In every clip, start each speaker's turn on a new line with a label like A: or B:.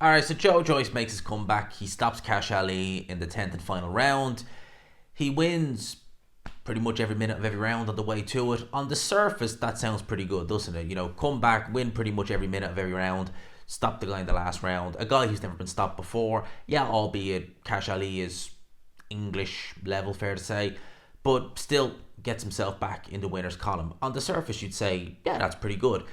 A: Alright, so Joe Joyce makes his comeback. He stops Cash Ali in the 10th and final round. He wins pretty much every minute of every round on the way to it. On the surface, that sounds pretty good, doesn't it? Come back, win pretty much every minute of every round, stop the guy in the last round. A guy who's never been stopped before. Yeah, albeit Cash Ali is English level, fair to say, but still gets himself back in the winners column. On the surface, you'd say, yeah, that's pretty good.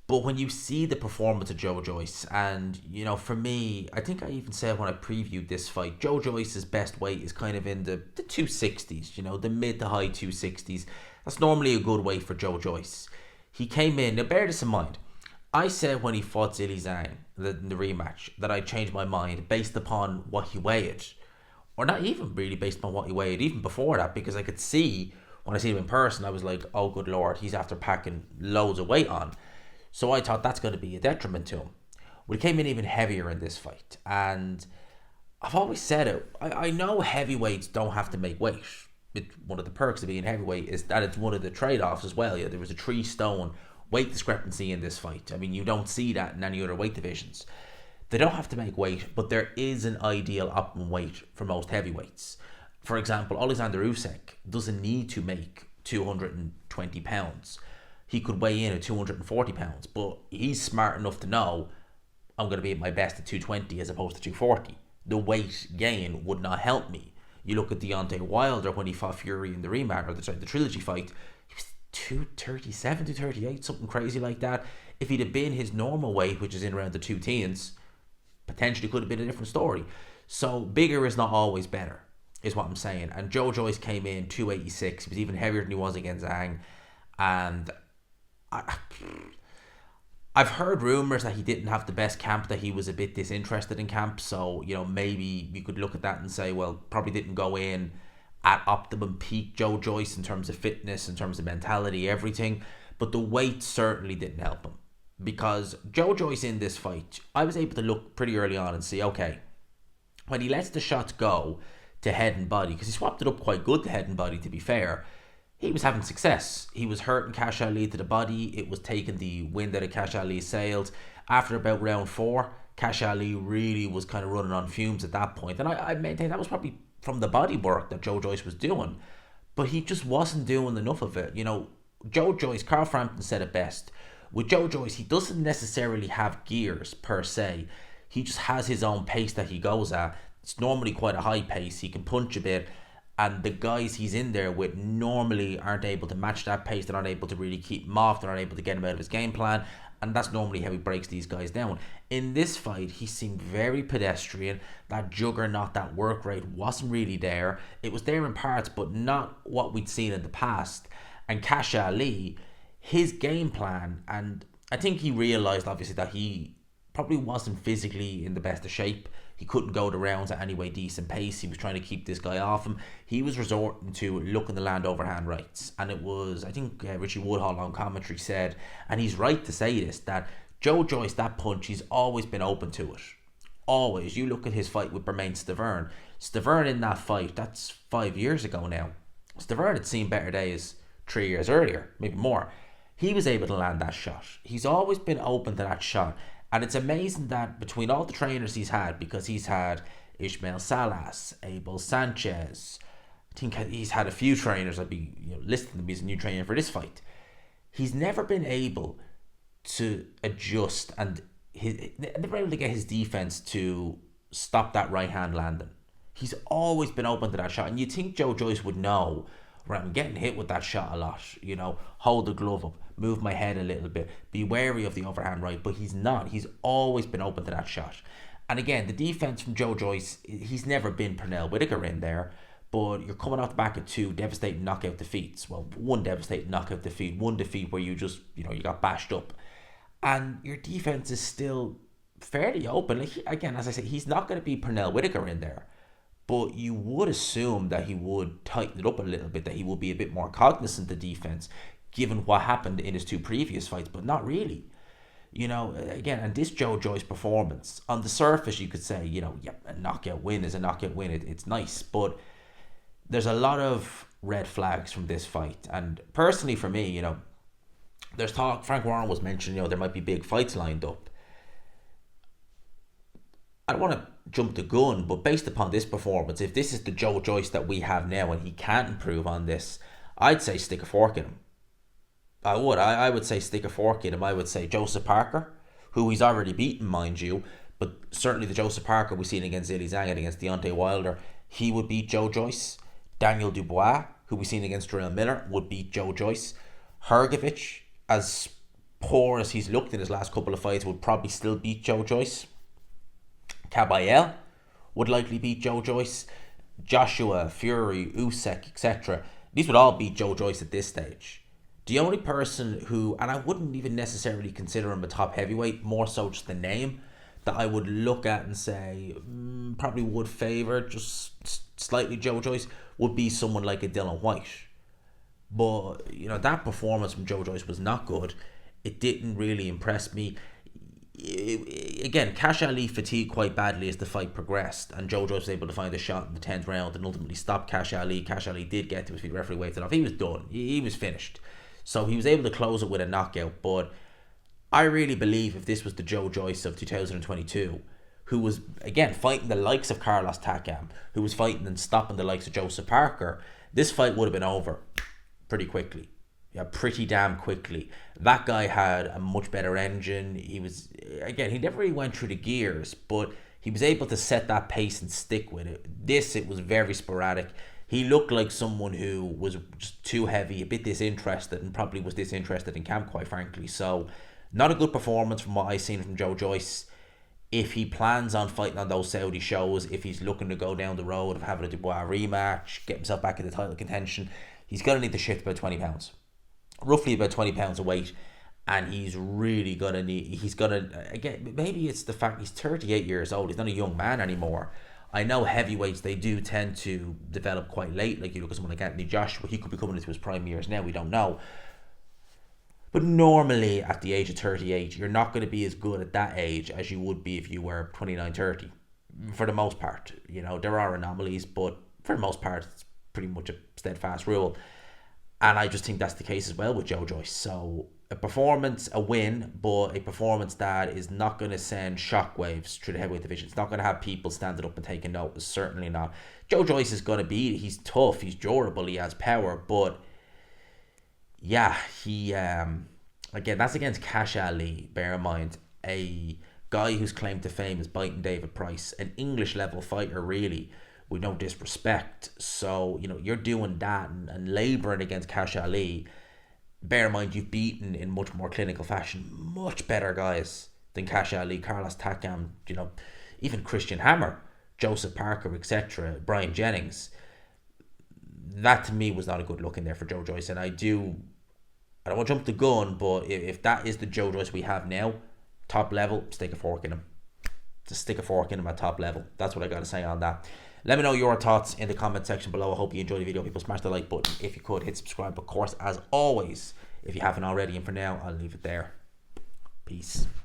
A: But when you see the performance of Joe Joyce, and for me, I think I even said when I previewed this fight, Joe Joyce's best weight is kind of in the 260s, the mid to high 260s. That's normally a good weight for Joe Joyce. He came in, now bear this in mind, I said when he fought Zhilei Zhang in the rematch that I changed my mind based upon what he weighed. Or not even really based upon what he weighed, even before that, because I could see, when I see him in person, I was like, oh good lord, he's after packing loads of weight on. So I thought that's going to be a detriment to him. Well, he came in even heavier in this fight. And I've always said it. I know heavyweights don't have to make weight. One of the perks of being heavyweight is that it's one of the trade-offs as well. Yeah, there was a 3-stone weight discrepancy in this fight. I mean, you don't see that in any other weight divisions. They don't have to make weight, but there is an ideal optimum weight for most heavyweights. For example, Alexander Usyk doesn't need to make 220 pounds. He could weigh in at 240 pounds, but he's smart enough to know I'm going to be at my best at 220 as opposed to 240. The weight gain would not help me. You look at Deontay Wilder when he fought Fury in the rematch, or the trilogy fight, he was 237, 238, something crazy like that. If he'd have been his normal weight, which is in around the 2 teens, potentially could have been a different story. So bigger is not always better, is what I'm saying. And Joe Joyce came in 286. He was even heavier than he was against Zhang. And I've heard rumours that he didn't have the best camp, that he was a bit disinterested in camp. So, maybe you could look at that and say, well, probably didn't go in at optimum peak Joe Joyce in terms of fitness, in terms of mentality, everything. But the weight certainly didn't help him. Because Joe Joyce in this fight, I was able to look pretty early on and see, okay, when he lets the shots go to head and body, because he swapped it up quite good to head and body, to be fair, he was having success. He was hurting Cash Ali to the body. It was taking the wind out of Cash Ali's sails. After about round 4, Cash Ali really was kind of running on fumes at that point. And I maintain that was probably from the body work that Joe Joyce was doing. But he just wasn't doing enough of it. Joe Joyce, Carl Frampton said it best. With Joe Joyce, he doesn't necessarily have gears per se. He just has his own pace that he goes at. It's normally quite a high pace. He can punch a bit. And the guys he's in there with normally aren't able to match that pace. They're not able to really keep him off. They're not able to get him out of his game plan. And that's normally how he breaks these guys down. In this fight, he seemed very pedestrian. That juggernaut, that work rate wasn't really there. It was there in parts, but not what we'd seen in the past. And Cash Ali, his game plan, and I think he realised obviously that he probably wasn't physically in the best of shape. He couldn't go the rounds at any way decent pace. He was trying to keep this guy off him. He was resorting to looking to land overhand rights. And it was, I think Richie Woodhall on commentary said, and he's right to say this, that Joe Joyce, that punch, he's always been open to it. Always. You look at his fight with Bermane Stiverne. Stiverne in that fight, that's 5 years ago now. Stiverne had seen better days 3 years earlier, maybe more. He was able to land that shot. He's always been open to that shot. And it's amazing that between all the trainers he's had, because he's had Ishmael Salas, Abel Sanchez, I think he's had a few trainers. I'd be listing them as a new trainer for this fight. He's never been able to adjust and never able to get his defense to stop that right hand landing. He's always been open to that shot. And you'd think Joe Joyce would know, right, I'm getting hit with that shot a lot, hold the glove up, move my head a little bit, be wary of the overhand right, but he's not. He's always been open to that shot. And again, the defense from Joe Joyce, he's never been Pernell Whitaker in there, but you're coming off the back of 2 devastating knockout defeats. Well, 1 devastating knockout defeat, 1 defeat where you just, you got bashed up. And your defense is still fairly open. Like, again, as I said, he's not going to be Pernell Whitaker in there. But you would assume that he would tighten it up a little bit, that he would be a bit more cognizant of defense, given what happened in his 2 previous fights, but not really. Again, and this Joe Joyce performance, on the surface you could say, a knockout win is a knockout win, it's nice, but there's a lot of red flags from this fight. And personally for me, there's talk, Frank Warren was mentioning, there might be big fights lined up. I don't want to jump the gun, but based upon this performance, if this is the Joe Joyce that we have now and he can't improve on this, I'd say stick a fork in him. I would. I would say stick a fork in him. I would say Joseph Parker, who he's already beaten, mind you, but certainly the Joseph Parker we've seen against Zhilei Zhang and against Deontay Wilder, he would beat Joe Joyce. Daniel Dubois, who we've seen against Jarrell Miller, would beat Joe Joyce. Hrgovic, as poor as he's looked in his last couple of fights, would probably still beat Joe Joyce. Kabayel would likely beat Joe Joyce. Joshua, Fury, Usyk, etc. These would all beat Joe Joyce at this stage. The only person who, and I wouldn't even necessarily consider him a top heavyweight, more so just the name, that I would look at and say probably would favour just slightly Joe Joyce, would be someone like a Dylan White. But, that performance from Joe Joyce was not good. It didn't really impress me. Again, Kash Ali fatigued quite badly as the fight progressed, and Joe Joyce was able to find a shot in the 10th round and ultimately stop Kash Ali. Kash Ali did get to his feet, the referee waved it off. He was done. He was finished. So he was able to close it with a knockout, but I really believe if this was the Joe Joyce of 2022, who was, again, fighting the likes of Carlos Takam, who was fighting and stopping the likes of Joseph Parker, this fight would have been over pretty quickly. Yeah, pretty damn quickly. That guy had a much better engine. He was, again, he never really went through the gears, but he was able to set that pace and stick with it. It was very sporadic. He looked like someone who was just too heavy, a bit disinterested, and probably was disinterested in camp, quite frankly. So, not a good performance from what I've seen from Joe Joyce. If he plans on fighting on those Saudi shows, if he's looking to go down the road of having a Dubois rematch, get himself back in the title contention, he's going to need to shift about 20 pounds. Roughly about 20 pounds of weight. And he's really going to need, again, maybe it's the fact he's 38 years old. He's not a young man anymore. I know heavyweights, they do tend to develop quite late. Like you look at someone like Anthony Joshua, he could be coming into his prime years now, we don't know. But normally at the age of 38, you're not going to be as good at that age as you would be if you were 29, 30. For the most part. There are anomalies, but for the most part, it's pretty much a steadfast rule. And I just think that's the case as well with Joe Joyce. So a performance, a win, but a performance that is not going to send shockwaves through the heavyweight division. It's not going to have people standing up and taking notice. Certainly not. Joe Joyce is going to be, he's tough, he's durable, he has power, but yeah, he, again, that's against Kash Ali, bear in mind, a guy whose claim to fame is biting David Price, an English level fighter really, with no disrespect. So, you're doing that and labouring against Kash Ali. Bear in mind, you've beaten in much more clinical fashion much better guys than Kash Ali, Carlos Takam, even Christian Hammer, Joseph Parker, etc., Brian Jennings. That to me was not a good look in there for Joe Joyce. And I don't want to jump the gun, but if that is the Joe Joyce we have now, top level, stick a fork in him. Just stick a fork in him at top level. That's what I got to say on that. Let me know your thoughts in the comment section below. I hope you enjoyed the video. People, smash the like button. If you could, hit subscribe. Of course, as always, if you haven't already. And for now, I'll leave it there. Peace.